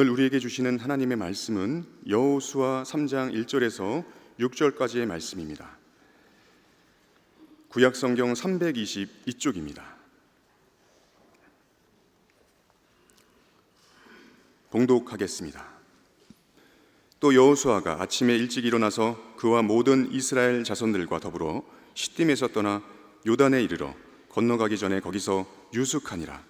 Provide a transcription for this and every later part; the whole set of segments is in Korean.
오늘 우리에게 주시는 하나님의 말씀은 여호수아 3장 1절에서 6절까지의 말씀입니다. 구약성경 322쪽입니다. 봉독하겠습니다. 또 여호수아가 아침에 일찍 일어나서 그와 모든 이스라엘 자손들과 더불어 시딤에서 떠나 요단에 이르러 건너가기 전에 거기서 유숙하니라.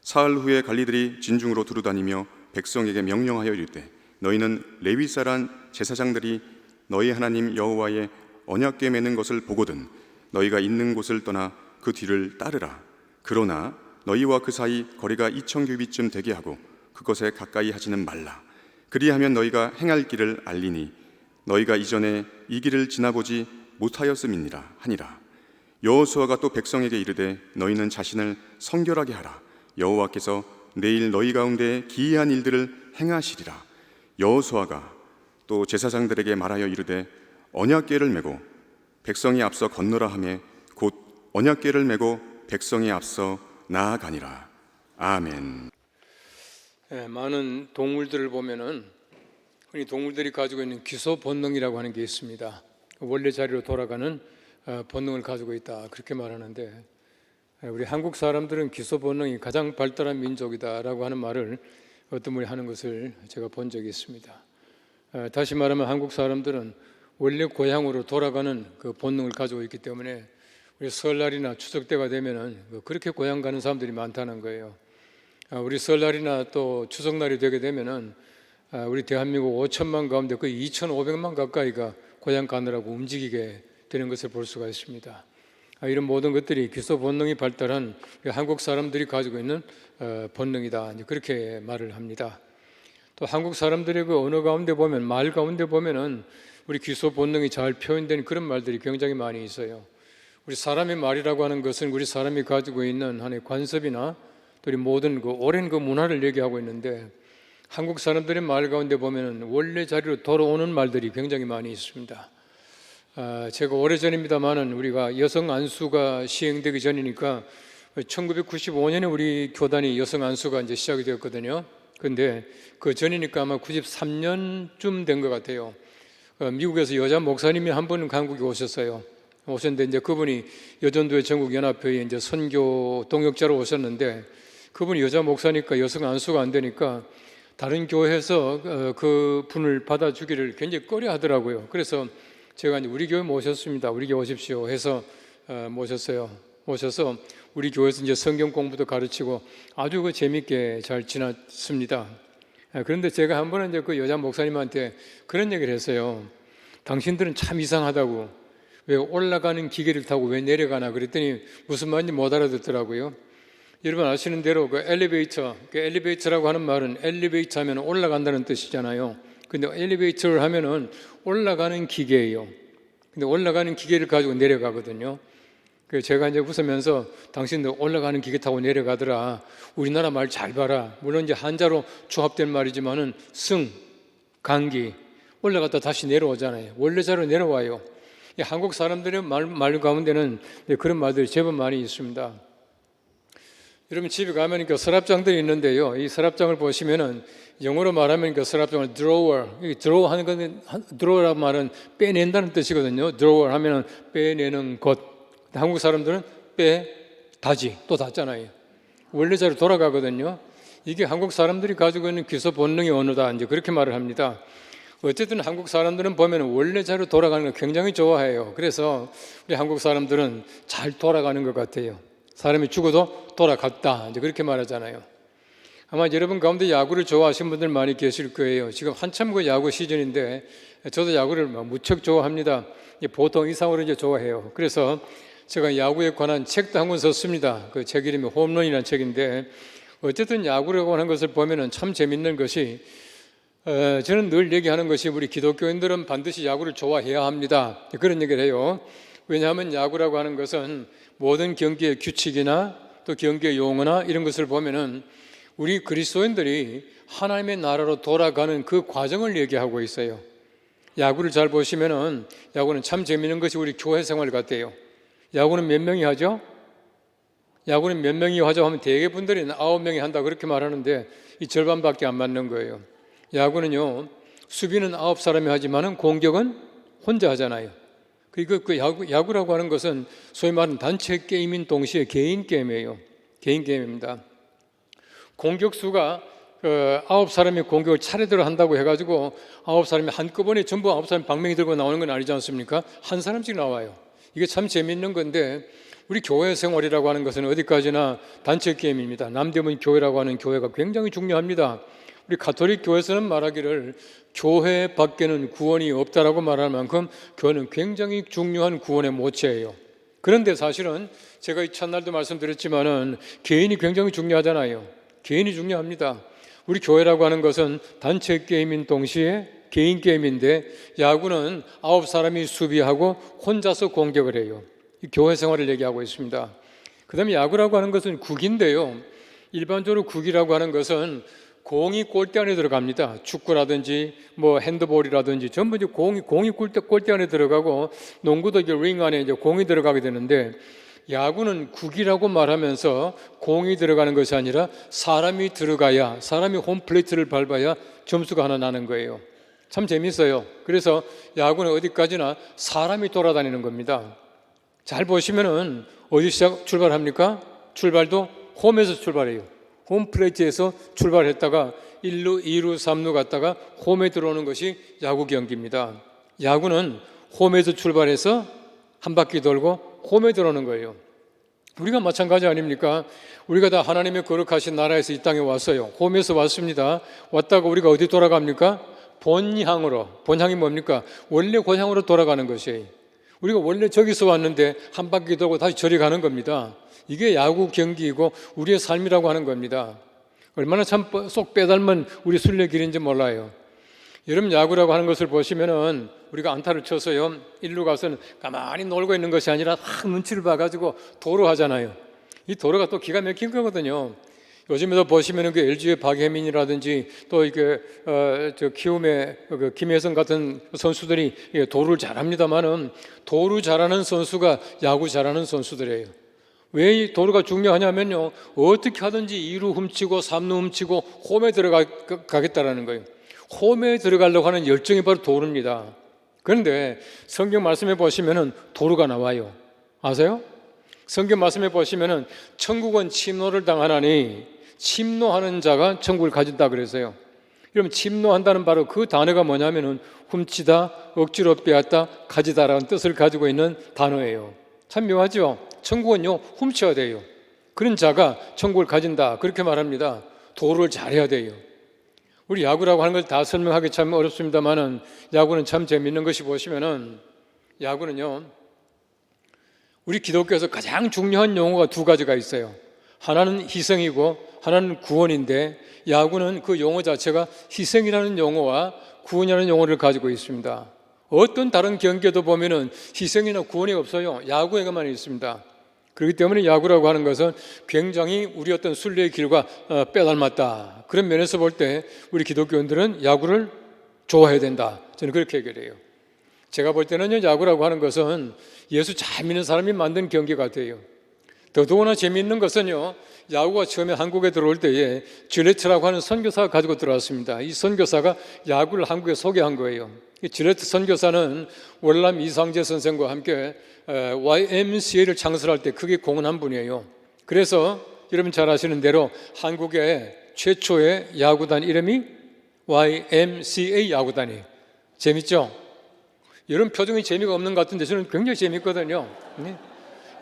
사흘 후에 관리들이 진중으로 두루다니며 백성에게 명령하여 이르되 너희는 레위사란 제사장들이 너희 하나님 여호와의 언약궤 매는 것을 보거든 너희가 있는 곳을 떠나 그 뒤를 따르라. 그러나 너희와 그 사이 거리가 2000규빗쯤 되게 하고 그것에 가까이 하지는 말라. 그리하면 너희가 행할 길을 알리니 너희가 이전에 이 길을 지나보지 못하였음이니라 하니라. 여호수아가 또 백성에게 이르되 너희는 자신을 성결하게 하라. 여호와께서 내일 너희 가운데 기이한 일들을 행하시리라. 여호수아가 또 제사장들에게 말하여 이르되 언약궤를 메고 백성이 앞서 건너라 하매 곧 언약궤를 메고 백성이 앞서 나아가니라. 아멘. 많은 동물들을 보면은 흔히 동물들이 가지고 있는 기소 본능이라고 하는 게 있습니다. 원래 자리로 돌아가는 본능을 가지고 있다 그렇게 말하는데, 우리 한국 사람들은 기소 본능이 가장 발달한 민족이다라고 하는 말을 어떤 분이 하는 것을 제가 본 적이 있습니다. 다시 말하면 한국 사람들은 원래 고향으로 돌아가는 그 본능을 가지고 있기 때문에 우리 설날이나 추석 때가 되면은 그렇게 고향 가는 사람들이 많다는 거예요. 우리 설날이나 또 추석날이 되게 되면은 우리 대한민국 5천만 가운데 거의 2,500만 가까이가 고향 가느라고 움직이게 되는 것을 볼 수가 있습니다. 이런 모든 것들이 기소 본능이 발달한 한국 사람들이 가지고 있는 본능이다 그렇게 말을 합니다. 또 한국 사람들의 그 언어 가운데 보면, 말 가운데 보면은 우리 기소 본능이 잘 표현된 그런 말들이 굉장히 많이 있어요. 우리 사람의 말이라고 하는 것은 우리 사람이 가지고 있는 하나의 관습이나 또 우리 모든 그 오랜 그 문화를 얘기하고 있는데, 한국 사람들의 말 가운데 보면은 원래 자리로 돌아오는 말들이 굉장히 많이 있습니다. 제가 오래전입니다만은 우리가 여성 안수가 시행되기 전이니까 1995년에 우리 교단이 여성 안수가 이제 시작이 되었거든요. 근데 그 전이니까 아마 93년쯤 된 것 같아요. 미국에서 여자 목사님이 한 분 한국에 오셨는데 이제 그분이 여전도회 전국연합회에 이제 선교 동역자로 오셨는데, 그분이 여자 목사니까 여성 안수가 안 되니까 다른 교회에서 그 분을 받아주기를 굉장히 꺼려 하더라고요. 그래서 제가 이제 우리 교회 모셨습니다. 우리 교회 오십시오 해서 모셔서 우리 교회에서 이제 성경 공부도 가르치고 아주 그 재밌게 잘 지났습니다. 그런데 제가 한 번은 이제 그 여자 목사님한테 그런 얘기를 했어요. 당신들은 참 이상하다고, 왜 올라가는 기계를 타고 왜 내려가나 그랬더니 무슨 말인지 못 알아듣더라고요. 여러분 아시는 대로 그 엘리베이터라고 하는 말은 엘리베이터 하면 올라간다는 뜻이잖아요. 근데 엘리베이터를 하면은 올라가는 기계예요. 근데 올라가는 기계를 가지고 내려가거든요. 그래서 제가 이제 웃으면서 당신들 올라가는 기계 타고 내려가더라. 우리나라 말 잘 봐라. 물론 이제 한자로 조합된 말이지만은 강기 올라갔다 다시 내려오잖아요. 원래 자리로 내려와요. 한국 사람들의 말 가운데는 그런 말들이 제법 많이 있습니다. 여러분 집에 가면 서랍장들이 있는데요. 이 서랍장을 보시면은 영어로 말하면 그 서랍장을 drawer 하는 건, drawer라는 말은 빼낸다는 뜻이거든요. drawer 하면은 빼내는 것. 한국 사람들은 다지, 또 닫잖아요. 원래 자리로 돌아가거든요. 이게 한국 사람들이 가지고 있는 기소 본능의 언어다 이제 그렇게 말을 합니다. 어쨌든 한국 사람들은 보면 원래 자리로 돌아가는 걸 굉장히 좋아해요. 그래서 우리 한국 사람들은 잘 돌아가는 것 같아요. 사람이 죽어도 돌아갔다 이제 그렇게 말하잖아요. 아마 여러분 가운데 야구를 좋아하시는 분들 많이 계실 거예요. 지금 한참 그 야구 시즌인데 저도 야구를 무척 좋아합니다. 보통 이상으로 이제 좋아해요. 그래서 제가 야구에 관한 책도 한 권 썼습니다. 그 책 이름이 홈런이라는 책인데, 어쨌든 야구라고 하는 것을 보면은 참 재밌는 것이, 저는 늘 얘기하는 것이 우리 기독교인들은 반드시 야구를 좋아해야 합니다. 그런 얘기를 해요. 왜냐하면 야구라고 하는 것은 모든 경기의 규칙이나 또 경기의 용어나 이런 것을 보면은 우리 그리스도인들이 하나님의 나라로 돌아가는 그 과정을 얘기하고 있어요. 야구를 잘 보시면은 야구는 참 재미있는 것이 우리 교회 생활 같아요. 야구는 몇 명이 하죠? 야구는 몇 명이 하죠 하면 대개 분들이 9명이 한다 그렇게 말하는데 이 절반밖에 안 맞는 거예요. 야구는요, 수비는 9사람이 하지만은 공격은 혼자 하잖아요. 그리고 그 야구라고 하는 것은 소위 말하는 단체 게임인 동시에 개인 게임이에요. 개인 게임입니다. 공격수가 9사람이 공격을 차례대로 한다고 해가지고 9사람이 한꺼번에 전부 9사람이 방망이 들고 나오는 건 아니지 않습니까? 한 사람씩 나와요. 이게 참 재밌는 건데, 우리 교회 생활이라고 하는 것은 어디까지나 단체 게임입니다. 남대문 교회라고 하는 교회가 굉장히 중요합니다. 우리 가톨릭 교회에서는 말하기를 교회 밖에는 구원이 없다라고 말할 만큼 교회는 굉장히 중요한 구원의 모체예요. 그런데 사실은 제가 이 첫날도 말씀드렸지만은 개인이 굉장히 중요하잖아요. 개인이 중요합니다. 우리 교회라고 하는 것은 단체 게임인 동시에 개인 게임인데, 야구는 9사람이 수비하고 혼자서 공격을 해요. 이 교회 생활을 얘기하고 있습니다. 그 다음에 야구라고 하는 것은 국인데요, 일반적으로 국이라고 하는 것은 공이 골대 안에 들어갑니다. 축구라든지 뭐 핸드볼이라든지 전부 이제 공이 골대 안에 들어가고, 농구도 이제 링 안에 이제 공이 들어가게 되는데, 야구는 국이라고 말하면서 공이 들어가는 것이 아니라 사람이 들어가야, 사람이 홈플레이트를 밟아야 점수가 하나 나는 거예요. 참 재밌어요. 그래서 야구는 어디까지나 사람이 돌아다니는 겁니다. 잘 보시면은 어디 출발합니까? 출발도 홈에서 출발해요. 홈플레이트에서 출발했다가 1루, 2루, 3루 갔다가 홈에 들어오는 것이 야구 경기입니다. 야구는 홈에서 출발해서 한 바퀴 돌고 홈에 들어오는 거예요. 우리가 마찬가지 아닙니까? 우리가 다 하나님의 거룩하신 나라에서 이 땅에 왔어요. 홈에서 왔습니다. 왔다가 우리가 어디 돌아갑니까? 본향으로. 본향이 뭡니까? 원래 고향으로 돌아가는 것이에요. 우리가 원래 저기서 왔는데 한 바퀴 돌고 다시 저리 가는 겁니다. 이게 야구 경기이고 우리의 삶이라고 하는 겁니다. 얼마나 참 쏙 빼닮은 우리 순례길인지 몰라요. 여러분, 야구라고 하는 것을 보시면은 우리가 안타를 쳐서요, 일루 가서는 가만히 놀고 있는 것이 아니라 막 눈치를 봐가지고 도로 하잖아요. 이 도로가 또 기가 막힌 거거든요. 요즘에도 보시면은 그 LG의 박혜민이라든지 또 이게 저 키움의 그 김혜성 같은 선수들이 도루를 잘합니다만은, 도루 잘하는 선수가 야구 잘하는 선수들이에요. 왜 이 도루가 중요하냐면요, 어떻게 하든지 2루 훔치고 3루 훔치고 홈에 들어가겠다라는 거예요. 홈에 들어가려고 하는 열정이 바로 도루입니다. 그런데 성경 말씀에 보시면은 도루가 나와요. 아세요? 성경 말씀에 보시면은 천국은 침노를 당하나니 침노하는 자가 천국을 가진다 그래서요. 여러분, 침노한다는 바로 그 단어가 뭐냐면은 훔치다, 억지로 빼앗다, 가지다라는 뜻을 가지고 있는 단어예요. 참 묘하죠? 천국은요, 훔쳐야 돼요. 그런 자가 천국을 가진다, 그렇게 말합니다. 도루를 잘해야 돼요. 우리 야구라고 하는 걸 다 설명하기 참 어렵습니다만은, 야구는 참 재밌는 것이 보시면은, 야구는요, 우리 기독교에서 가장 중요한 용어가 두 가지가 있어요. 하나는 희생이고 하나는 구원인데, 야구는 그 용어 자체가 희생이라는 용어와 구원이라는 용어를 가지고 있습니다. 어떤 다른 경기에도 보면은 희생이나 구원이 없어요. 야구에만 있습니다. 그렇기 때문에 야구라고 하는 것은 굉장히 우리 어떤 순례의 길과 빼닮았다. 그런 면에서 볼 때 우리 기독교인들은 야구를 좋아해야 된다. 저는 그렇게 얘기를 해요. 제가 볼 때는요, 야구라고 하는 것은 예수 잘 믿는 사람이 만든 경기 같아요. 더더구나 재미있는 것은요, 야구가 처음에 한국에 들어올 때에 질레트라고 하는 선교사가 가지고 들어왔습니다. 이 선교사가 야구를 한국에 소개한 거예요. 이 질레트 선교사는 월남 이상재 선생과 함께 YMCA를 창설할 때 크게 공헌한 분이에요. 그래서 여러분 잘 아시는 대로 한국의 최초의 야구단 이름이 YMCA 야구단이에요. 재밌죠? 여러분 표정이 재미가 없는 것 같은데 저는 굉장히 재밌거든요.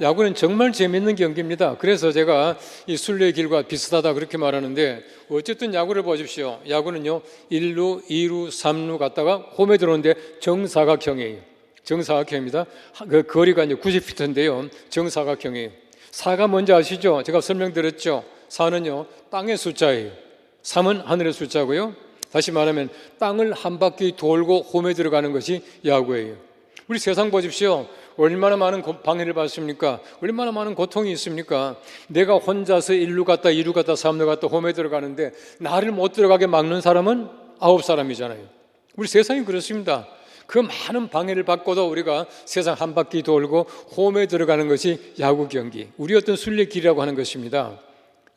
야구는 정말 재밌는 경기입니다. 그래서 제가 이 순례의 길과 비슷하다 그렇게 말하는데, 어쨌든 야구를 보십시오. 야구는요, 1루, 2루, 3루 갔다가 홈에 들어오는데 정사각형이에요. 정사각형입니다. 그 거리가 이제 90피트인데요. 정사각형이에요. 4가 뭔지 아시죠? 제가 설명드렸죠. 4는요, 땅의 숫자예요. 3은 하늘의 숫자고요. 다시 말하면 땅을 한 바퀴 돌고 홈에 들어가는 것이 야구예요. 우리 세상 보십시오. 얼마나 많은 방해를 받습니까? 얼마나 많은 고통이 있습니까? 내가 혼자서 1루 갔다 2루 갔다 3루 갔다 홈에 들어가는데 나를 못 들어가게 막는 사람은 9사람이잖아요. 우리 세상이 그렇습니다. 그 많은 방해를 받고도 우리가 세상 한 바퀴 돌고 홈에 들어가는 것이 야구 경기, 우리 어떤 순례길이라고 하는 것입니다.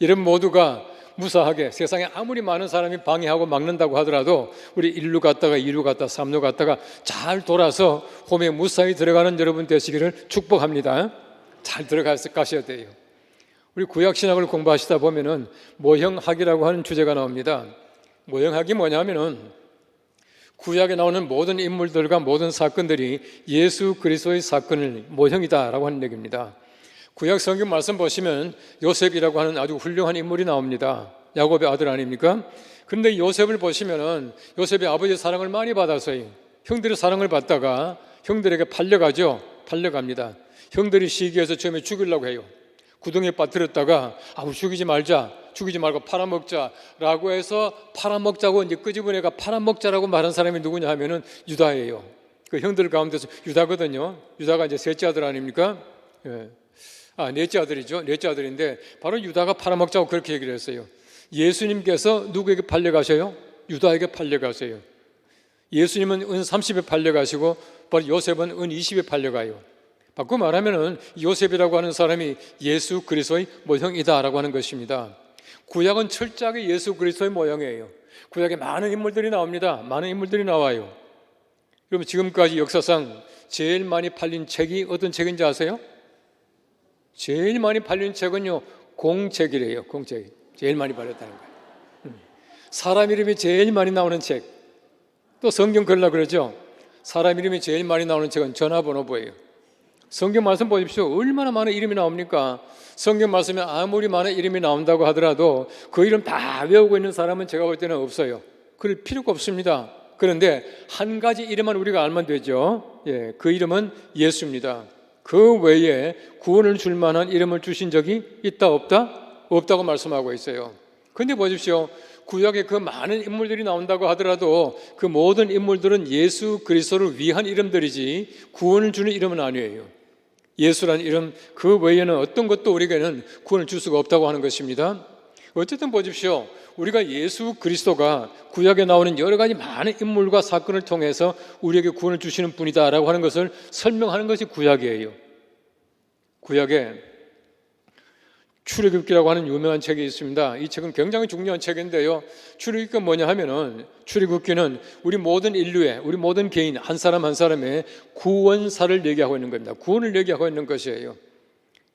여러분 모두가 무사하게 세상에 아무리 많은 사람이 방해하고 막는다고 하더라도 우리 1루 갔다가 2루 갔다가 3루 갔다가 잘 돌아서 홈에 무사히 들어가는 여러분 되시기를 축복합니다. 잘 들어가셔야 돼요. 우리 구약신학을 공부하시다 보면은 모형학이라고 하는 주제가 나옵니다. 모형학이 뭐냐면은 구약에 나오는 모든 인물들과 모든 사건들이 예수 그리스도의 사건을 모형이다라고 하는 얘기입니다. 구약 성경 말씀 보시면 요셉이라고 하는 아주 훌륭한 인물이 나옵니다. 야곱의 아들 아닙니까? 그런데 요셉을 보시면은 요셉이 아버지의 사랑을 많이 받아서요. 형들의 사랑을 받다가 형들에게 팔려가죠. 팔려갑니다. 형들이 시기해서 처음에 죽이려고 해요. 구덩이에 빠뜨렸다가 죽이지 말자, 죽이지 말고 팔아먹자라고 해서 팔아먹자고 이제 끄집어내가 팔아먹자라고 말한 사람이 누구냐 하면은 유다예요. 그 형들 가운데서 유다거든요. 유다가 이제 셋째 아들 아닙니까? 예. 넷째 아들이죠. 넷째 아들인데 바로 유다가 팔아먹자고 그렇게 얘기를 했어요. 예수님께서 누구에게 팔려가셔요? 유다에게 팔려가세요. 예수님은 은 30에 팔려가시고 바로 요셉은 은 20에 팔려가요. 바꿔 말하면은 요셉이라고 하는 사람이 예수 그리스도의 모형이다라고 하는 것입니다. 구약은 철저하게 예수 그리스도의 모형이에요. 구약에 많은 인물들이 나옵니다. 많은 인물들이 나와요. 여러분 지금까지 역사상 제일 많이 팔린 책이 어떤 책인지 아세요? 제일 많이 팔린 책은요 공책이래요. 공책 제일 많이 팔렸다는 거예요. 사람 이름이 제일 많이 나오는 책. 또 성경 글라 그러죠. 사람 이름이 제일 많이 나오는 책은 전화번호부예요. 성경 말씀 보십시오. 얼마나 많은 이름이 나옵니까? 성경 말씀에 아무리 많은 이름이 나온다고 하더라도 그 이름 다 외우고 있는 사람은 제가 볼 때는 없어요. 그럴 필요가 없습니다. 그런데 한 가지 이름만 우리가 알면 되죠. 예, 그 이름은 예수입니다. 그 외에 구원을 줄 만한 이름을 주신 적이 있다 없다? 없다고 말씀하고 있어요. 그런데 보십시오. 구약에 그 많은 인물들이 나온다고 하더라도 그 모든 인물들은 예수 그리스도를 위한 이름들이지 구원을 주는 이름은 아니에요. 예수라는 이름 그 외에는 어떤 것도 우리에게는 구원을 줄 수가 없다고 하는 것입니다. 어쨌든 보십시오. 우리가 예수 그리스도가 구약에 나오는 여러 가지 많은 인물과 사건을 통해서 우리에게 구원을 주시는 분이다라고 하는 것을 설명하는 것이 구약이에요. 구약에 출애굽기라고 하는 유명한 책이 있습니다. 이 책은 굉장히 중요한 책인데요. 출애굽기가 뭐냐 하면은 출애굽기는 우리 모든 인류의 우리 모든 개인 한 사람 한 사람의 구원사를 얘기하고 있는 겁니다. 구원을 얘기하고 있는 것이에요.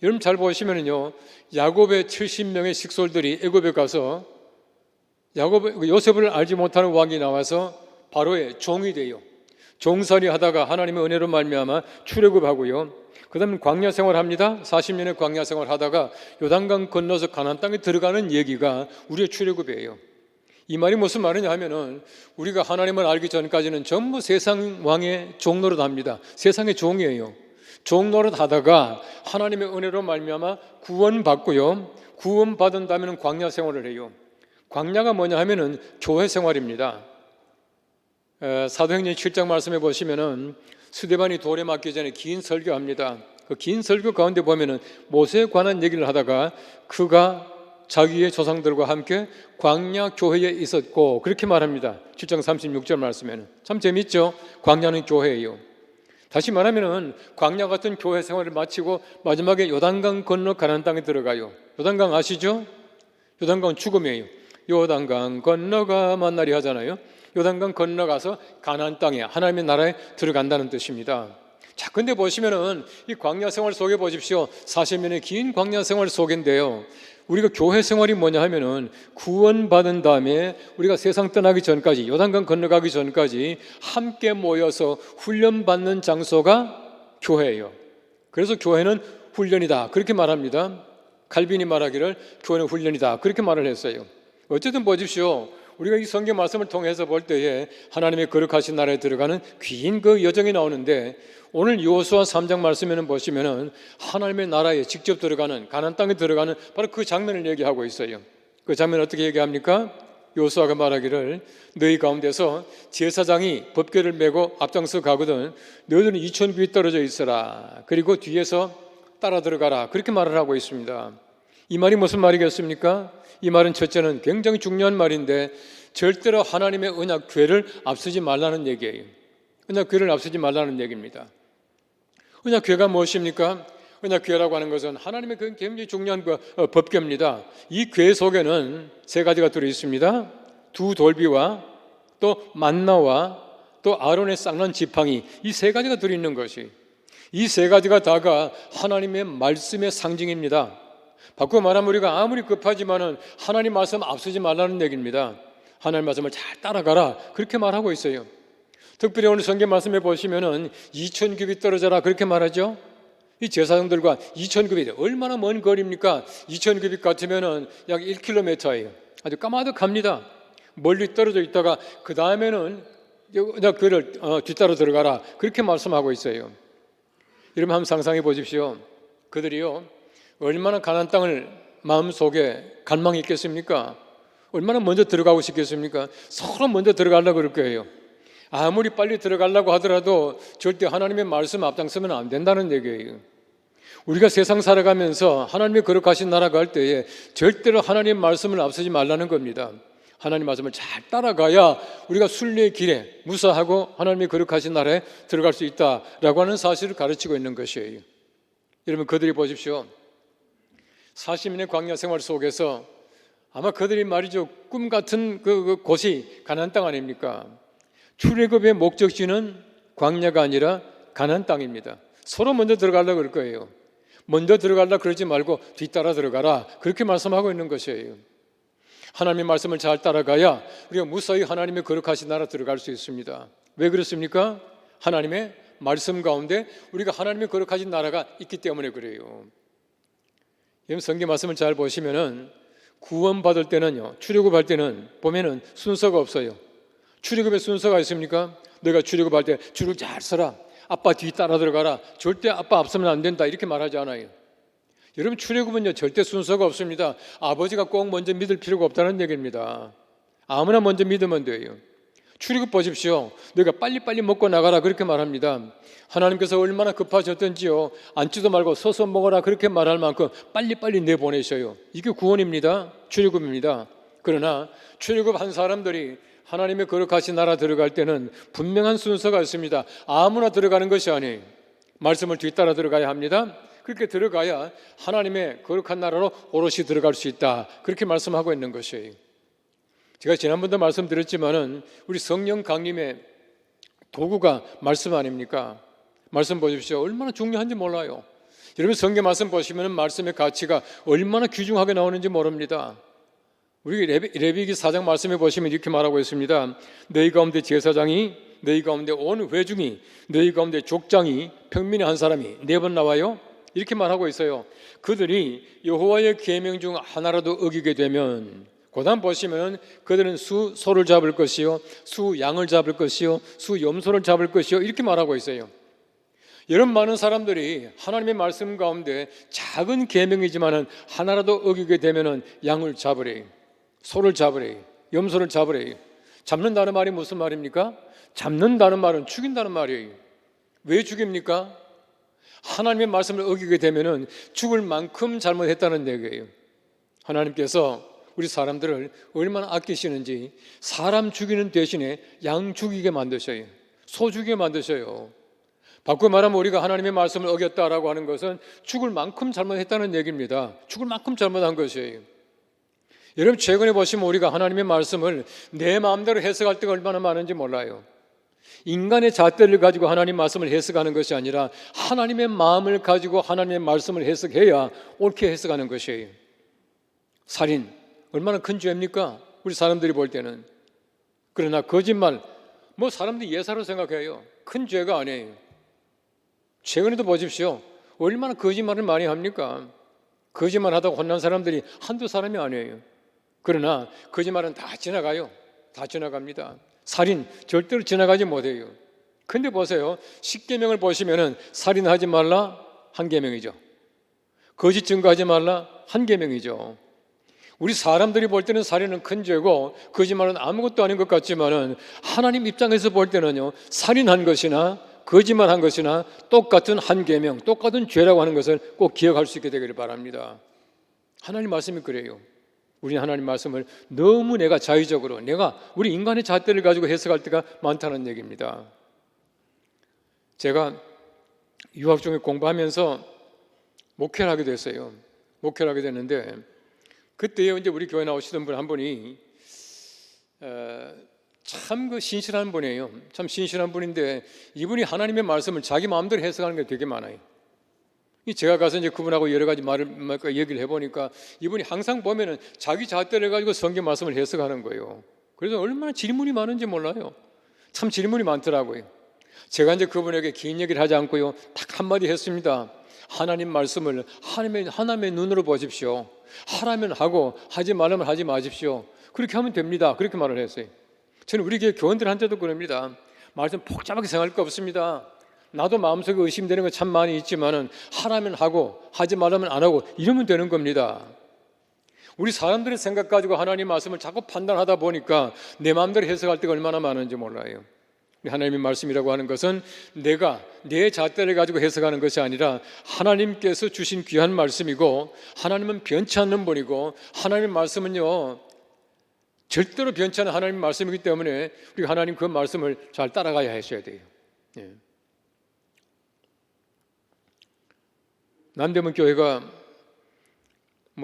여러분 잘 보시면은요. 야곱의 70명의 식솔들이 애굽에 가서 요셉을 알지 못하는 왕이 나와서 바로의 종이 돼요. 종살이 하다가 하나님의 은혜로 말미암아 출애굽하고요. 그 다음에 광야 생활합니다. 40년의 광야 생활하다가 요단강 건너서 가나안 땅에 들어가는 얘기가 우리의 출애굽이에요. 이 말이 무슨 말이냐 하면은 우리가 하나님을 알기 전까지는 전부 세상 왕의 종노릇 합니다. 세상의 종이에요. 종노릇 하다가 하나님의 은혜로 말미암아 구원받고요. 구원받은 다음에는 광야 생활을 해요. 광야가 뭐냐 하면은 교회 생활입니다. 사도행전 7장 말씀해 보시면은 스데반이 돌에 맞기 전에 긴 설교합니다. 그 긴 설교 가운데 보면은 모세에 관한 얘기를 하다가 그가 자기의 조상들과 함께 광야 교회에 있었고 그렇게 말합니다. 7장 36절 말씀에는 참 재밌죠. 광야는 교회예요. 다시 말하면은 광야 같은 교회 생활을 마치고 마지막에 요단강 건너 가나안 땅에 들어가요. 요단강 아시죠? 요단강은 죽음이에요. 요단강 건너가 만나리 하잖아요. 요단강 건너가서 가나안 땅에 하나님의 나라에 들어간다는 뜻입니다. 자, 근데 보시면은 이 광야 생활 속에 보십시오. 40년의 긴 광야 생활 속인데요. 우리가 교회 생활이 뭐냐 하면은 구원받은 다음에 우리가 세상 떠나기 전까지 요단강 건너가기 전까지 함께 모여서 훈련받는 장소가 교회예요. 그래서 교회는 훈련이다 그렇게 말합니다. 칼빈이 말하기를 교회는 훈련이다 그렇게 말을 했어요. 어쨌든 보십시오. 우리가 이 성경 말씀을 통해서 볼 때에 하나님의 거룩하신 나라에 들어가는 긴 그 여정이 나오는데 오늘 여호수아 3장 말씀에는 보시면은 하나님의 나라에 직접 들어가는 가나안 땅에 들어가는 바로 그 장면을 얘기하고 있어요. 그 장면을 어떻게 얘기합니까? 여호수아가 말하기를 너희 가운데서 제사장이 법궤를 메고 앞장서 가거든 너희들은 2000귀 떨어져 있어라. 그리고 뒤에서 따라 들어가라. 그렇게 말을 하고 있습니다. 이 말이 무슨 말이겠습니까? 이 말은 첫째는 굉장히 중요한 말인데 절대로 하나님의 언약궤를 앞서지 말라는 얘기예요. 언약궤를 앞서지 말라는 얘기입니다. 언약궤가 무엇입니까? 언약궤라고 하는 것은 하나님의 굉장히 중요한 법궤입니다. 이 궤 속에는 세 가지가 들어있습니다. 두 돌비와 또 만나와 또 아론의 쌍난 지팡이, 이 세 가지가 들어있는 것이, 이 세 가지가 다가 하나님의 말씀의 상징입니다. 바꾸어 말하면 우리가 아무리 급하지만은 하나님 말씀 앞서지 말라는 얘기입니다. 하나님 말씀을 잘 따라가라, 그렇게 말하고 있어요. 특별히 오늘 성경 말씀에 보시면은 2000규빗 떨어져라, 그렇게 말하죠. 이 제사장들과 2000규빗, 얼마나 먼 거리입니까? 2000규빗 같으면은 약 1km예요. 아주 까마득합니다. 멀리 떨어져 있다가 그 다음에는 그를 뒤따라 들어가라, 그렇게 말씀하고 있어요. 여러분 한번 상상해 보십시오. 그들이요 얼마나 가나안 땅을 마음속에 갈망이 있겠습니까? 얼마나 먼저 들어가고 싶겠습니까? 서로 먼저 들어가려고 그럴 거예요. 아무리 빨리 들어가려고 하더라도 절대 하나님의 말씀 앞장서면 안 된다는 얘기예요. 우리가 세상 살아가면서 하나님의 거룩하신 나라 갈 때에 절대로 하나님 말씀을 앞서지 말라는 겁니다. 하나님 말씀을 잘 따라가야 우리가 순리의 길에 무사하고 하나님의 거룩하신 나라에 들어갈 수 있다라고 하는 사실을 가르치고 있는 것이에요. 여러분 그들이 보십시오. 40년의 광야 생활 속에서 아마 그들이 말이죠 꿈 같은 그 곳이 가나안 땅 아닙니까? 출애굽의 목적지는 광야가 아니라 가나안 땅입니다. 서로 먼저 들어가려고 그럴 거예요. 먼저 들어가려고 그러지 말고 뒤따라 들어가라, 그렇게 말씀하고 있는 것이에요. 하나님의 말씀을 잘 따라가야 우리가 무사히 하나님의 거룩하신 나라 들어갈 수 있습니다. 왜 그렇습니까? 하나님의 말씀 가운데 우리가 하나님의 거룩하신 나라가 있기 때문에 그래요. 여러분 성경 말씀을 잘 보시면은 구원받을 때는요, 출애굽할 때는 보면은 순서가 없어요. 출애굽의 순서가 있습니까? 너가 출애굽할 때 줄을 잘 서라, 아빠 뒤 따라 들어가라, 절대 아빠 앞서면 안 된다, 이렇게 말하지 않아요. 여러분 출애굽은요 절대 순서가 없습니다. 아버지가 꼭 먼저 믿을 필요가 없다는 얘기입니다. 아무나 먼저 믿으면 돼요. 출애굽 보십시오. 너가 빨리빨리 먹고 나가라, 그렇게 말합니다. 하나님께서 얼마나 급하셨던지요, 앉지도 말고 서서 먹어라, 그렇게 말할 만큼 빨리빨리 내보내셔요. 이게 구원입니다. 출애굽입니다. 그러나 출애굽한 사람들이 하나님의 거룩하신 나라 들어갈 때는 분명한 순서가 있습니다. 아무나 들어가는 것이 아니에요. 말씀을 뒤따라 들어가야 합니다. 그렇게 들어가야 하나님의 거룩한 나라로 오롯이 들어갈 수 있다, 그렇게 말씀하고 있는 것이에요. 제가 지난번도 말씀드렸지만은 우리 성령 강림의 도구가 말씀 아닙니까? 말씀 보십시오. 얼마나 중요한지 몰라요. 여러분 성경 말씀 보시면 말씀의 가치가 얼마나 귀중하게 나오는지 모릅니다. 우리 레위기 4장 말씀에 보시면 이렇게 말하고 있습니다. 너희 가운데 제사장이, 너희 가운데 온 회중이, 너희 가운데 족장이, 평민의 한 사람이 4번 나와요. 이렇게 말하고 있어요. 그들이 여호와의 계명 중 하나라도 어기게 되면, 고단 보시면 그들은 수 소를 잡을 것이요, 수 양을 잡을 것이요, 수 염소를 잡을 것이요, 이렇게 말하고 있어요. 이런 많은 사람들이 하나님의 말씀 가운데 작은 계명이지만은 하나라도 어기게 되면은 양을 잡으래, 소를 잡으래, 염소를 잡으래. 잡는다는 말이 무슨 말입니까? 잡는다는 말은 죽인다는 말이에요. 왜 죽입니까? 하나님의 말씀을 어기게 되면은 죽을 만큼 잘못했다는 얘기예요. 하나님께서 우리 사람들을 얼마나 아끼시는지 사람 죽이는 대신에 양 죽이게 만드셔요. 소 죽이게 만드셔요. 바꿔 말하면 우리가 하나님의 말씀을 어겼다라고 하는 것은 죽을 만큼 잘못했다는 얘기입니다. 죽을 만큼 잘못한 것이에요. 여러분 최근에 보시면 우리가 하나님의 말씀을 내 마음대로 해석할 때가 얼마나 많은지 몰라요. 인간의 잣대를 가지고 하나님 말씀을 해석하는 것이 아니라 하나님의 마음을 가지고 하나님의 말씀을 해석해야 옳게 해석하는 것이에요. 살인 얼마나 큰 죄입니까? 우리 사람들이 볼 때는. 그러나 거짓말, 사람들이 예사로 생각해요. 큰 죄가 아니에요. 최근에도 보십시오. 얼마나 거짓말을 많이 합니까? 거짓말 하다가 혼난 사람들이 한두 사람이 아니에요. 그러나 거짓말은 다 지나가요. 다 지나갑니다. 살인 절대로 지나가지 못해요. 근데 보세요. 10계명을 보시면은 살인하지 말라 한 계명이죠. 거짓 증거하지 말라 한 계명이죠. 우리 사람들이 볼 때는 살인은 큰 죄고 거짓말은 아무것도 아닌 것 같지만은 하나님 입장에서 볼 때는요, 살인한 것이나 거짓말한 것이나 똑같은 한 계명, 똑같은 죄라고 하는 것을 꼭 기억할 수 있게 되기를 바랍니다. 하나님 말씀이 그래요. 우리 하나님 말씀을 너무 내가 자의적으로, 우리 인간의 잣대를 가지고 해석할 때가 많다는 얘기입니다. 제가 유학 중에 공부하면서 목회를 하게 됐어요. 목회를 하게 됐는데 그때에 이제 우리 교회 나오시던 분 한 분이 참 그 신실한 분이에요. 참 신실한 분인데 이분이 하나님의 말씀을 자기 마음대로 해석하는 게 되게 많아요. 제가 가서 이제 그분하고 여러 가지 얘기를 해보니까 이분이 항상 보면은 자기 잣대를 가지고 성경 말씀을 해석하는 거예요. 그래서 얼마나 질문이 많은지 몰라요. 참 질문이 많더라고요. 제가 이제 그분에게 긴 얘기를 하지 않고요, 딱 한마디 했습니다. 하나님 말씀을 하나님의 눈으로 보십시오. 하라면 하고 하지 말라면 하지 마십시오. 그렇게 하면 됩니다. 그렇게 말을 했어요. 저는 우리 교회 교원들한테도 그럽니다. 말씀 복잡하게 생각할 거 없습니다. 나도 마음속에 의심되는 거 참 많이 있지만은 하라면 하고 하지 말라면 안 하고 이러면 되는 겁니다. 우리 사람들의 생각 가지고 하나님 말씀을 자꾸 판단하다 보니까 내 마음대로 해석할 때가 얼마나 많은지 몰라요. 하나님의 말씀이라고 하는 것은 내가 내 잣대를 가지고 해석하는 것이 아니라 하나님께서 주신 귀한 말씀이고, 하나님은 변치 않는 분이고, 하나님의 말씀은요 절대로 변치 않은 하나님의 말씀이기 때문에 우리가 하나님 그 말씀을 잘 따라가야 하셔야 돼요. 예. 남대문 교회가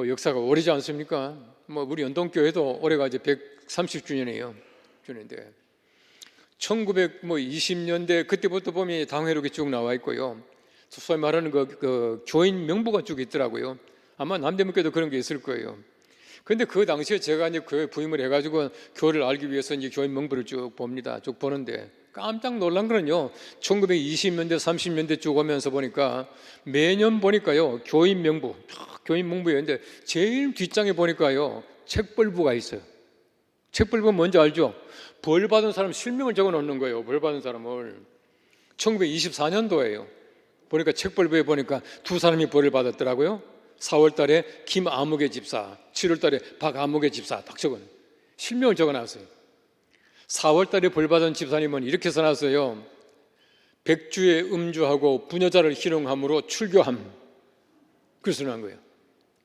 역사가 오래지 않습니까? 우리 연동교회도 올해가 이제 130주년이에요. 주년인데 1920년대 그때부터 보면 당회록이 쭉 나와 있고요. 소위 말하는 그 교인 명부가 쭉 있더라고요. 아마 남대문교회도 그런 게 있을 거예요. 그런데 그 당시에 제가 이제 교회 부임을 해가지고 교회를 알기 위해서 이제 교인 명부를 쭉 봅니다. 쭉 보는데 깜짝 놀란 거는요, 1920년대, 30년대 쭉 오면서 보니까 매년 보니까요, 교인 명부였는데 제일 뒷장에 보니까요, 책벌부가 있어요. 책벌부 뭔지 알죠? 벌 받은 사람 실명을 적어 놓는 거예요. 벌 받은 사람을. 1924년도예요. 보니까 책벌부에 보니까 두 사람이 벌을 받았더라고요. 4월 달에 김아무개 집사, 7월 달에 박아무개 집사 딱 적은 실명을 적어 놨어요. 4월 달에 벌 받은 집사님은 이렇게 써놨어요. 백주에 음주하고 부녀자를 희롱함으로 출교함. 그래서 써놓은 거예요.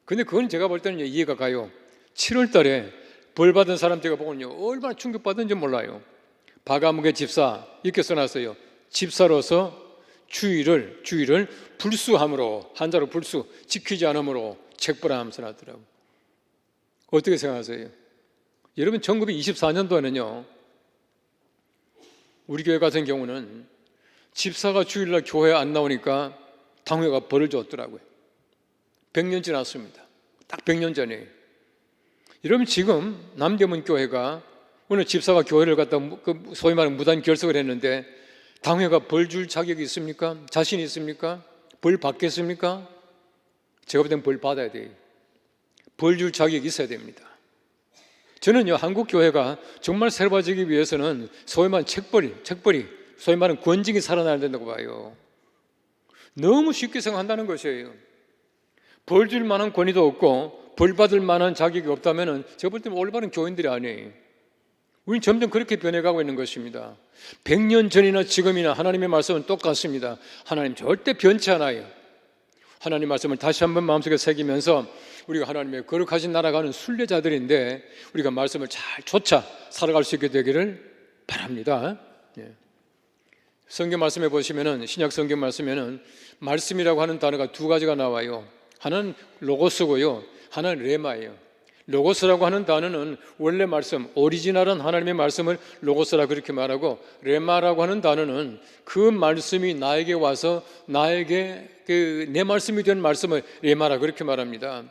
근데 그건 제가 볼 때는 이해가 가요. 7월 달에 벌 받은 사람 제가 보면요, 얼마나 충격받은지 몰라요. 박아무개 집사 이렇게 써놨어요. 집사로서 주의를 불수함으로, 한자로 불수, 지키지 않음으로 책벌함 써놨더라고요. 어떻게 생각하세요? 여러분 1924년도에는요 우리 교회 같은 경우는 집사가 주일날 교회에 안 나오니까 당회가 벌을 줬더라고요. 100년 지났습니다. 딱 100년 전에. 여러분 지금 남대문 교회가 오늘 집사가 교회를 갖다 소위 말하는 무단 결석을 했는데 당회가 벌 줄 자격이 있습니까? 자신이 있습니까? 벌 받겠습니까? 제가 볼 땐 벌 받아야 돼요. 벌 줄 자격이 있어야 됩니다. 저는요 한국 교회가 정말 새로워지기 위해서는 소위 말하는 책벌이 소위 말하는 권징이 살아나야 된다고 봐요. 너무 쉽게 생각한다는 것이에요. 벌 줄 만한 권위도 없고 벌 받을 만한 자격이 없다면 제가 볼 때는 올바른 교인들이 아니에요. 우리는 점점 그렇게 변해가고 있는 것입니다. 100년 전이나 지금이나 하나님의 말씀은 똑같습니다. 하나님 절대 변치 않아요. 하나님 말씀을 다시 한번 마음속에 새기면서 우리가 하나님의 거룩하신 나라 가는 순례자들인데 우리가 말씀을 잘 쫓아 살아갈 수 있게 되기를 바랍니다. 성경 말씀에 보시면은, 신약 성경 말씀에는 말씀이라고 하는 단어가 두 가지가 나와요. 하나는 로고스고요, 하나는 레마예요. 로고스라고 하는 단어는 원래 말씀, 오리지널한 하나님의 말씀을 로고스라 그렇게 말하고, 레마라고 하는 단어는 그 말씀이 나에게 와서 나에게 내 말씀이 된 말씀을 레마라 그렇게 말합니다.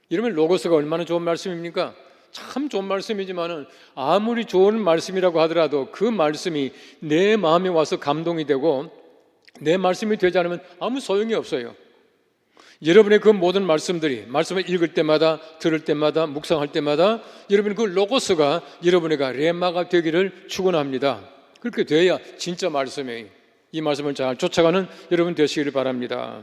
이러면 로고스가 얼마나 좋은 말씀입니까? 참 좋은 말씀이지만은 아무리 좋은 말씀이라고 하더라도 그 말씀이 내 마음에 와서 감동이 되고 내 말씀이 되지 않으면 아무 소용이 없어요. 여러분의 그 모든 말씀들이, 말씀을 읽을 때마다, 들을 때마다, 묵상할 때마다 여러분의 그 로고스가 여러분에게 레마가 되기를 축원합니다. 그렇게 돼야 진짜 말씀이에요. 이 말씀을 잘 쫓아가는 여러분 되시기를 바랍니다.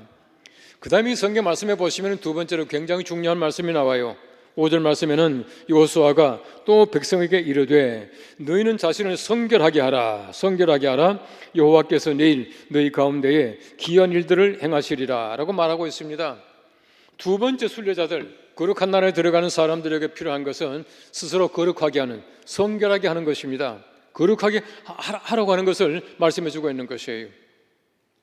그 다음에 이 성경 말씀에 보시면 두 번째로 굉장히 중요한 말씀이 나와요. 5절 말씀에는 여호수아가 또 백성에게 이르되 너희는 자신을 성결하게 하라. 여호와께서 내일 너희 가운데에 기이한 일들을 행하시리라 라고 말하고 있습니다. 두 번째 순례자들, 거룩한 나라에 들어가는 사람들에게 필요한 것은 스스로 거룩하게 하는, 성결하게 하는 것입니다. 거룩하게 하라고 하는 것을 말씀해 주고 있는 것이에요.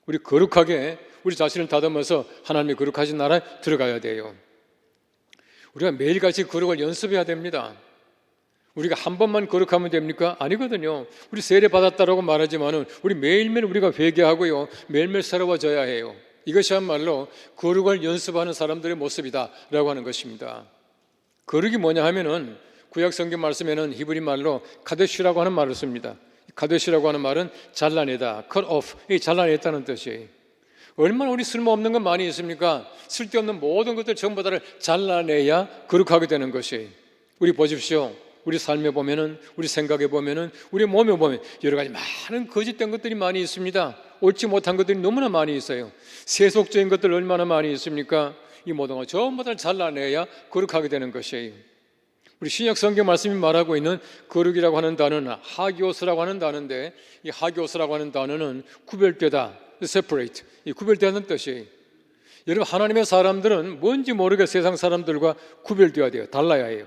우리 거룩하게 우리 자신을 다듬어서 하나님의 거룩하신 나라에 들어가야 돼요. 우리가 매일같이 거룩을 연습해야 됩니다. 우리가 한 번만 거룩하면 됩니까? 아니거든요. 우리 세례 받았다라고 말하지만은 우리 매일매일 우리가 회개하고요, 매일매일 새로워져야 해요. 이것이야말로 거룩을 연습하는 사람들의 모습이다라고 하는 것입니다. 거룩이 뭐냐 하면은 구약 성경 말씀에는 히브리 말로 카데시라고 하는 말을 씁니다. 카데시라고 하는 말은 잘라내다, cut off, 이 잘라냈다는 뜻이에요. 얼마나 우리 쓸모없는 건 많이 있습니까? 쓸데없는 모든 것들 전부 다를 잘라내야 거룩하게 되는 것이에요. 우리 보십시오. 우리 삶에 보면은, 우리 생각에 보면은, 우리 몸에 보면 여러 가지 많은 거짓된 것들이 많이 있습니다. 옳지 못한 것들이 너무나 많이 있어요. 세속적인 것들 얼마나 많이 있습니까? 이 모든 걸 전부 다 잘라내야 거룩하게 되는 것이에요. 우리 신약 성경 말씀이 말하고 있는 거룩이라고 하는 단어는 하기오스라고 하는 단어인데, 이 하기오스라고 하는 단어는 구별되다, separate, 이 구별되는 뜻이에요. 여러분, 하나님의 사람들은 뭔지 모르게 세상 사람들과 구별되어야 돼요. 달라야 해요.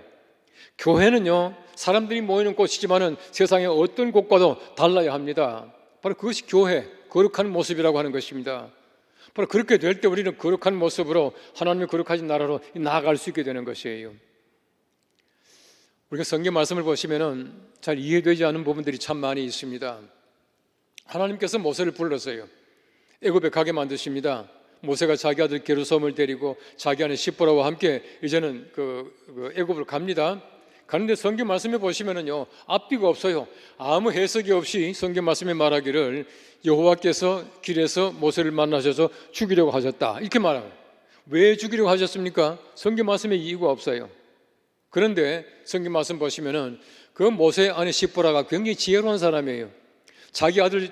교회는요, 사람들이 모이는 곳이지만은 세상의 어떤 곳과도 달라야 합니다. 바로 그것이 교회, 거룩한 모습이라고 하는 것입니다. 바로 그렇게 될 때 우리는 거룩한 모습으로 하나님의 거룩하신 나라로 나아갈 수 있게 되는 것이에요. 우리가 성경 말씀을 보시면은 잘 이해되지 않은 부분들이 참 많이 있습니다. 하나님께서 모세를 불러서요, 애굽에 가게 만드십니다. 모세가 자기 아들 게르솜을 데리고 자기 아내 시보라와 함께 이제는 애굽을 갑니다. 가는데 성경 말씀에 보시면은요, 앞뒤가 없어요. 아무 해석이 없이 성경 말씀에 말하기를 여호와께서 길에서 모세를 만나셔서 죽이려고 하셨다, 이렇게 말하고. 왜 죽이려고 하셨습니까? 성경 말씀에 이유가 없어요. 그런데 성경 말씀 보시면은 그 모세의 아내 시보라가 굉장히 지혜로운 사람이에요. 자기 아들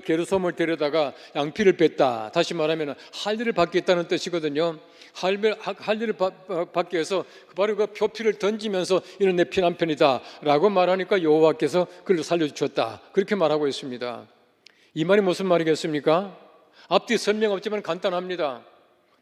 게르솜을 데려다가 양피를 뺐다. 다시 말하면 할례를 받겠다는 뜻이거든요. 할례를 받기 위해서 바로 그 표피를 던지면서 이는 내 피난편이다 라고 말하니까 여호와께서 그를 살려주셨다, 그렇게 말하고 있습니다. 이 말이 무슨 말이겠습니까? 앞뒤 설명 없지만 간단합니다.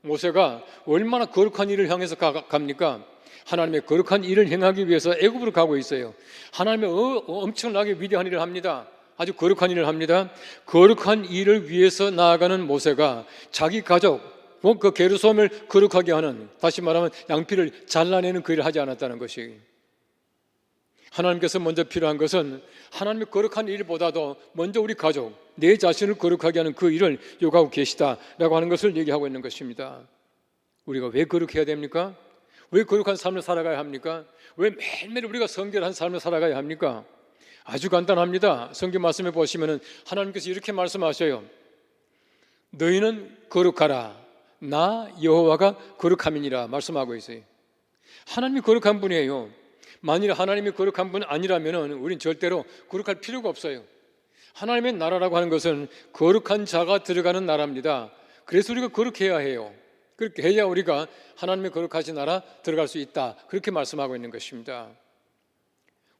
모세가 얼마나 거룩한 일을 향해서 갑니까? 하나님의 거룩한 일을 행하기 위해서 애굽으로 가고 있어요. 하나님의 엄청나게 위대한 일을 합니다. 아주 거룩한 일을 합니다. 거룩한 일을 위해서 나아가는 모세가 자기 가족, 그 게르솜을 거룩하게 하는, 다시 말하면 양피를 잘라내는 그 일을 하지 않았다는 것이에요. 하나님께서 먼저 필요한 것은 하나님의 거룩한 일보다도 먼저 우리 가족, 내 자신을 거룩하게 하는 그 일을 요구하고 계시다라고 하는 것을 얘기하고 있는 것입니다. 우리가 왜 거룩해야 됩니까? 왜 거룩한 삶을 살아가야 합니까? 왜 매일매일 우리가 성결한 삶을 살아가야 합니까? 아주 간단합니다. 성경 말씀에 보시면은 하나님께서 이렇게 말씀하셔요. 너희는 거룩하라. 나 여호와가 거룩함이니라 말씀하고 있어요. 하나님이 거룩한 분이에요. 만일 하나님이 거룩한 분 아니라면은 우린 절대로 거룩할 필요가 없어요. 하나님의 나라라고 하는 것은 거룩한 자가 들어가는 나라입니다. 그래서 우리가 거룩해야 해요. 그렇게 해야 우리가 하나님의 거룩하신 나라 들어갈 수 있다, 그렇게 말씀하고 있는 것입니다.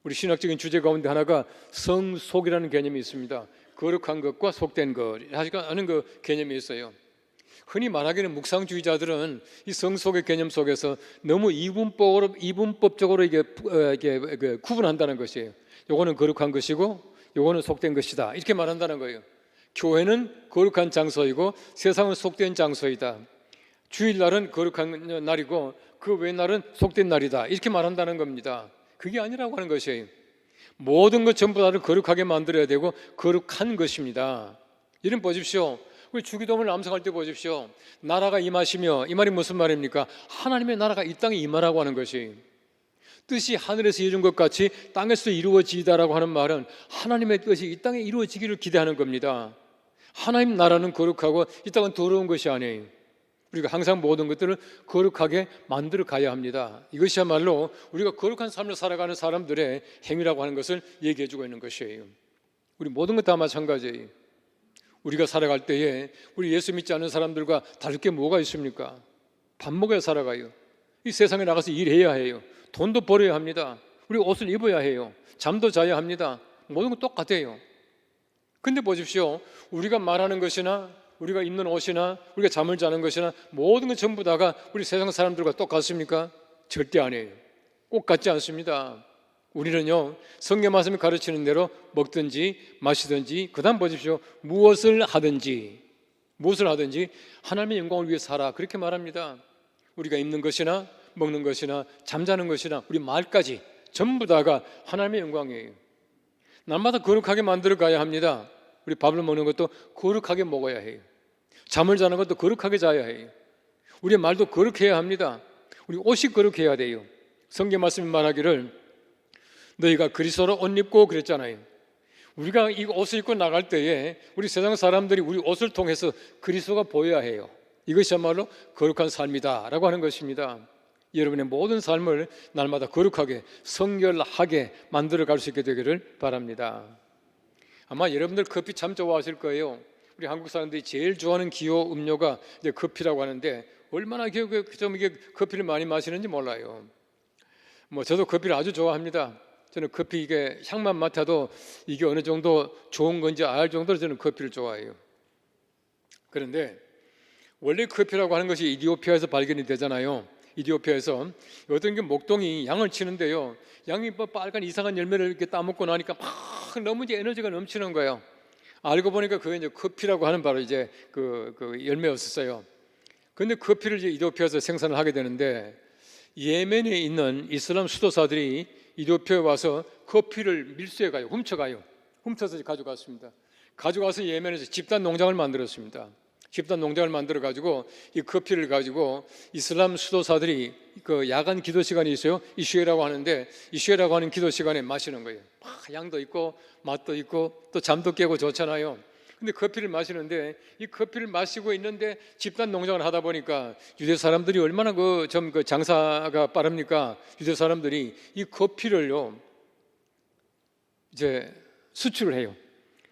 우리 신학적인 주제 가운데 하나가 성속이라는 개념이 있습니다. 거룩한 것과 속된 것 하는 그 개념이 있어요. 흔히 말하기는 묵상주의자들은 이 성속의 개념 속에서 너무 이분법적으로 이게 구분한다는 것이에요. 요거는 거룩한 것이고 요거는 속된 것이다, 이렇게 말한다는 거예요. 교회는 거룩한 장소이고 세상은 속된 장소이다. 주일날은 거룩한 날이고 그 외 날은 속된 날이다, 이렇게 말한다는 겁니다. 그게 아니라고 하는 것이에요. 모든 것 전부 다를 거룩하게 만들어야 되고 거룩한 것입니다. 이름 보십시오. 우리 주기도문을 암송할 때 보십시오. 나라가 임하시며, 이 말이 무슨 말입니까? 하나님의 나라가 이 땅에 임하라고 하는 것이, 뜻이 하늘에서 이룬 것 같이 땅에서 이루어지다라고 하는 말은 하나님의 뜻이 이 땅에 이루어지기를 기대하는 겁니다. 하나님 나라는 거룩하고 이 땅은 더러운 것이 아니에요. 우리가 항상 모든 것들을 거룩하게 만들어 가야 합니다. 이것이야말로 우리가 거룩한 삶을 살아가는 사람들의 행위라고 하는 것을 얘기해 주고 있는 것이에요. 우리 모든 것 다 마찬가지예요. 우리가 살아갈 때에 우리 예수 믿지 않는 사람들과 다를 게 뭐가 있습니까? 밥 먹어야 살아가요. 이 세상에 나가서 일해야 해요. 돈도 벌어야 합니다. 우리 옷을 입어야 해요. 잠도 자야 합니다. 모든 건 똑같아요. 근데 보십시오. 우리가 말하는 것이나 우리가 입는 옷이나 우리가 잠을 자는 것이나 모든 것 전부 다가 우리 세상 사람들과 똑같습니까? 절대 아니에요. 꼭 같지 않습니다. 우리는요, 성경 말씀이 가르치는 대로 먹든지 마시든지, 그 다음 보십시오. 무엇을 하든지 무엇을 하든지 하나님의 영광을 위해 살아, 그렇게 말합니다. 우리가 입는 것이나 먹는 것이나 잠자는 것이나 우리 말까지 전부 다가 하나님의 영광이에요. 날마다 거룩하게 만들어 가야 합니다. 우리 밥을 먹는 것도 거룩하게 먹어야 해요. 잠을 자는 것도 거룩하게 자야 해요. 우리의 말도 거룩해야 합니다. 우리 옷이 거룩해야 돼요. 성경 말씀이 말하기를 너희가 그리스도로 옷 입고 그랬잖아요. 우리가 이 옷을 입고 나갈 때에 우리 세상 사람들이 우리 옷을 통해서 그리스도가 보여야 해요. 이것이야말로 거룩한 삶이다 라고 하는 것입니다. 여러분의 모든 삶을 날마다 거룩하게 성결하게 만들어 갈 수 있게 되기를 바랍니다. 아마 여러분들 커피 참 좋아하실 거예요. 우리 한국 사람들이 제일 좋아하는 기호 음료가 이제 커피라고 하는데 얼마나 좀 이게 커피를 많이 마시는지 몰라요. 저도 커피를 아주 좋아합니다. 저는 커피 이게 향만 맡아도 이게 어느 정도 좋은 건지 알 정도로 저는 커피를 좋아해요. 그런데 원래 커피라고 하는 것이 이디오피아에서 발견이 되잖아요. 이디오피아에서 어떤 게 목동이 양을 치는데요. 양이 빨간 이상한 열매를 이렇게 따먹고 나니까 막 너무 이제 에너지가 넘치는 거예요. 알고 보니까 그게 이제 커피라고 하는 바로 이제 그 열매였었어요. 그런데 커피를 이제 이디오피아에서 생산을 하게 되는데 예멘에 있는 이슬람 수도사들이 이디오피아에 와서 커피를 밀수해 가요. 훔쳐서 가져갔습니다. 가져가서 예멘에서 집단 농장을 만들었습니다. 집단 농장을 만들어 가지고 이 커피를 가지고 이슬람 수도사들이 그 야간 기도 시간이 있어요. 이슈에라고 하는데 이슈에라고 하는 기도 시간에 마시는 거예요. 향도 있고 맛도 있고 또 잠도 깨고 좋잖아요. 근데 커피를 마시는데 이 커피를 마시고 있는데 집단 농장을 하다 보니까 유대 사람들이 얼마나 그 장사가 빠릅니까? 유대 사람들이 이 커피를요 이제 수출을 해요.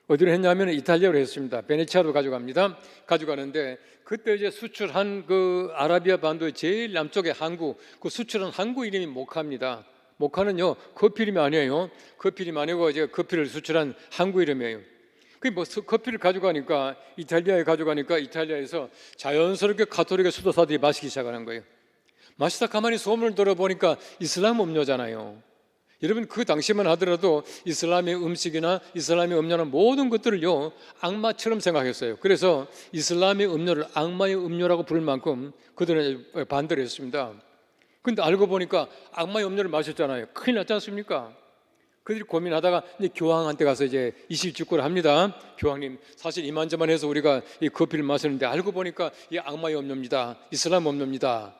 어디로 했냐면 이탈리아로 했습니다. 베네치아로 가져가는데 그때 이제 수출한 그 아라비아 반도의 제일 남쪽의 항구, 그 수출한 항구 이름이 모카입니다. 모카는요 커피 이름이 아니에요. 커피 이름이 아니고 이제 커피를 수출한 항구 이름이에요. 그 커피를 가져가니까 이탈리아에 가져가니까 이탈리아에서 자연스럽게 가톨릭의 수도사들이 마시기 시작하는 거예요. 마시다 가만히 소문을 들어보니까 이슬람 음료잖아요. 여러분 그 당시만 하더라도 이슬람의 음식이나 이슬람의 음료나 모든 것들을요 악마처럼 생각했어요. 그래서 이슬람의 음료를 악마의 음료라고 부를 만큼 그들은 반대를 했습니다. 그런데 알고 보니까 악마의 음료를 마셨잖아요. 큰일 났지 않습니까? 그들이 고민하다가 이제 교황한테 가서 이제 이실직고를 합니다. 교황님, 사실 이만저만 해서 우리가 이 커피를 마셨는데 알고 보니까 이 악마의 음료입니다. 이슬람 음료입니다.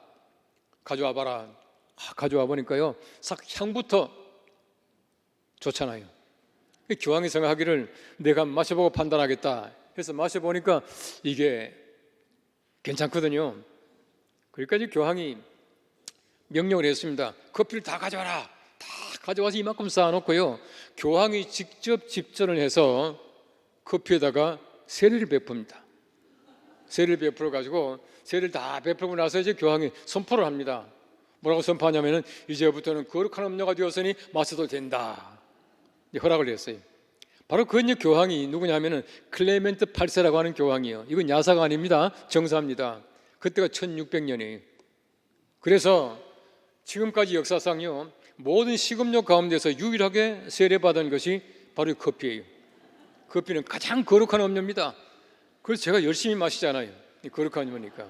가져와 봐라. 가져와 보니까요 싹 향부터 좋잖아요. 교황이 생각하기를 내가 마셔보고 판단하겠다 해서 마셔보니까 이게 괜찮거든요. 그러니까 이제 교황이 명령을 했습니다. 커피를 다 가져와라. 다 가져와서 이만큼 쌓아놓고요 교황이 직접 집전을 해서 커피에다가 세례를 베풉니다. 세례를 베풀어 가지고 세례를 다 베풀고 나서 이제 교황이 선포를 합니다. 뭐라고 선포하냐면은 이제부터는 거룩한 음료가 되었으니 마셔도 된다. 허락을 했어요. 바로 그 교황이 누구냐면은 클레멘트 8세라고 하는 교황이에요. 이건 야사가 아닙니다. 정사입니다. 그때가 1600년이에요. 그래서 지금까지 역사상요 모든 식음료 가운데서 유일하게 세례받은 것이 바로 커피예요. 커피는 가장 거룩한 음료입니다. 그래서 제가 열심히 마시잖아요. 거룩한 음료니까.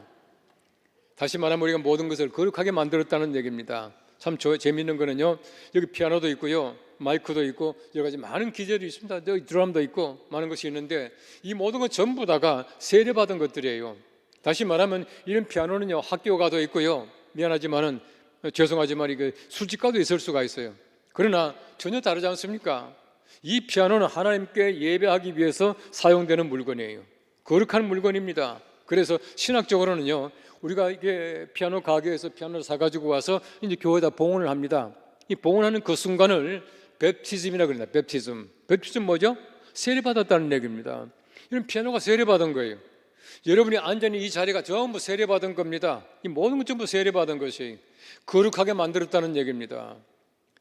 다시 말하면 우리가 모든 것을 거룩하게 만들었다는 얘기입니다. 참 재미있는 거는요 여기 피아노도 있고요 마이크도 있고 여러 가지 많은 기재도 있습니다. 여기 드럼도 있고 많은 것이 있는데 이 모든 것 전부 다가 세례받은 것들이에요. 다시 말하면 이런 피아노는요 학교가도 있고요 미안하지만은 죄송하지만 이게 술집가도 있을 수가 있어요. 그러나 전혀 다르지 않습니까? 이 피아노는 하나님께 예배하기 위해서 사용되는 물건이에요. 거룩한 물건입니다. 그래서 신학적으로는요 우리가 이게 피아노 가게에서 피아노를 사가지고 와서 이제 교회에다 봉헌을 합니다. 이 봉헌하는 그 순간을 베프티즘이라고 그럽니다. 베프티즘 뭐죠? 세례받았다는 얘기입니다. 이런 피아노가 세례받은 거예요. 여러분이 앉아있는 이 자리가 전부 세례받은 겁니다. 이 모든 것 전부 세례받은 것이 거룩하게 만들었다는 얘기입니다.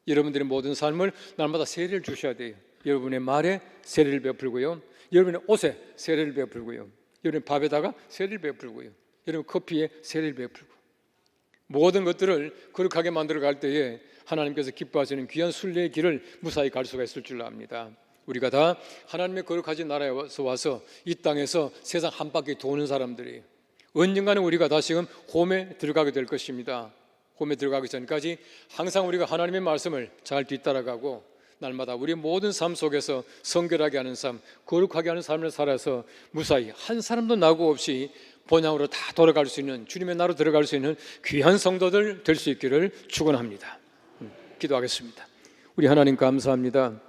여러분들의 모든 삶을 날마다 세례를 주셔야 돼요. 여러분의 말에 세례를 베풀고요 여러분의 옷에 세례를 베풀고요 여러분의 밥에다가 세례를 베풀고요 여러분 커피에 세례를 베풀고 모든 것들을 거룩하게 만들어 갈 때에 하나님께서 기뻐하시는 귀한 순례의 길을 무사히 갈 수가 있을 줄 압니다. 우리가 다 하나님의 거룩하신 나라에서 와서 이 땅에서 세상 한 바퀴 도는 사람들이 언젠가는 우리가 다시금 홈에 들어가게 될 것입니다. 홈에 들어가기 전까지 항상 우리가 하나님의 말씀을 잘 뒤따라가고 날마다 우리 모든 삶 속에서 성결하게 하는 삶, 거룩하게 하는 삶을 살아서 무사히 한 사람도 나고 없이 본향으로 다 돌아갈 수 있는, 주님의 나라로 들어갈 수 있는 귀한 성도들 될 수 있기를 축원합니다. 기도하겠습니다. 우리 하나님 감사합니다.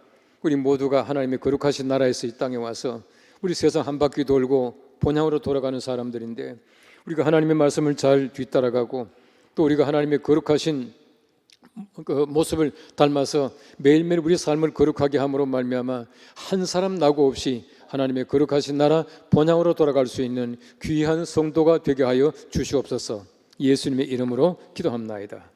우리 모두가 하나님의 거룩하신 나라에서 이 땅에 와서 우리 세상 한 바퀴 돌고 본향으로 돌아가는 사람들인데, 우리가 하나님의 말씀을 잘 뒤따라가고 또 우리가 하나님의 거룩하신 그 모습을 닮아서 매일매일 우리 삶을 거룩하게 함으로 말미암아 한 사람 나고 없이 하나님의 거룩하신 나라 본향으로 돌아갈 수 있는 귀한 성도가 되게 하여 주시옵소서. 예수님의 이름으로 기도합나이다.